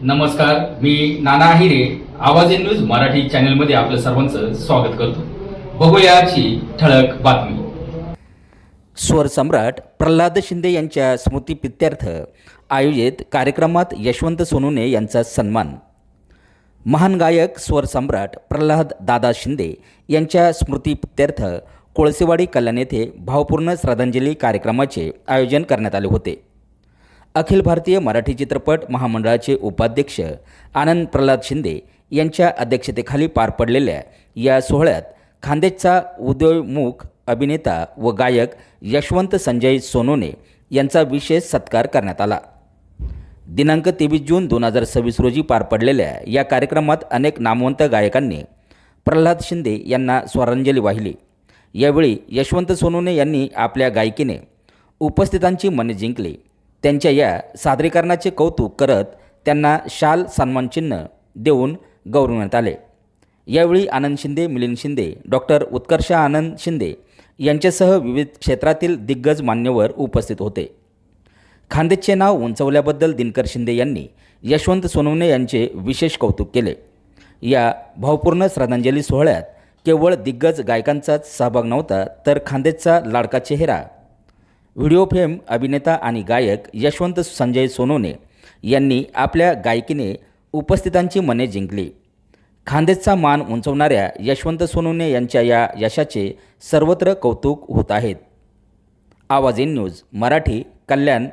नमस्कार, मी नाना आहिरे. आवाज in news Marathi चॅनलमध्ये आपलं सर्वांचं स्वागत करतो. बघूया आजची ठळक बातमी. स्वरसम्राट प्रल्हाद शिंदे यांच्या स्मृतिप्रित्यर्थ आयोजित कार्यक्रमात यशवंत सोनवणे यांचा सन्मान. महान गायक स्वरसम्राट प्रल्हाद दादा शिंदे यांच्या स्मृतिप्रित्यर्थ कोळसेवाडी कल्याण येथे भावपूर्ण श्रद्धांजली कार्यक्रमाचे आयोजन करण्यात आले होते. अखिल भारतीय मराठी चित्रपट महामंडळाचे उपाध्यक्ष आनंद प्रल्हाद शिंदे यांच्या अध्यक्षतेखाली पार पडलेल्या या सोहळ्यात खान्देशचा उदयोन्मुख अभिनेता व गायक यशवंत संजय सोनवणे यांचा विशेष सत्कार करण्यात आला. दिनांक 23 जून 2026 रोजी पार पडलेल्या या कार्यक्रमात अनेक नामवंत गायकांनी प्रल्हाद शिंदे यांना स्वरांजली वाहिली. यावेळी यशवंत सोनवणे यांनी आपल्या गायकीने उपस्थितांची मने जिंकली. त्यांच्या या सादरीकरणाचे कौतुक करत त्यांना शाल सन्मानचिन्ह देऊन गौरवण्यात आले. यावेळी आनंद शिंदे, मिलिंद शिंदे, डॉक्टर उत्कर्ष आनंद शिंदे यांच्यासह विविध क्षेत्रातील दिग्गज मान्यवर उपस्थित होते. खान्देशचे नाव उंचावल्याबद्दल दिनकर शिंदे यांनी यशवंत सोनवणे यांचे विशेष कौतुक केले. या भावपूर्ण श्रद्धांजली सोहळ्यात केवळ दिग्गज गायकांचाच सहभाग नव्हता, तर खान्देशचा लाडका चेहरा व्हिडिओ फेम अभिनेता आणि गायक यशवंत संजय सोनवणे यांनी आपल्या गायकीने उपस्थितांची मने जिंकली. खान्देशचा मान उंचवणाऱ्या यशवंत सोनवणे यांच्या या यशाचे सर्वत्र कौतुक होत आहेत. आवाज इन न्यूज मराठी, कल्याण.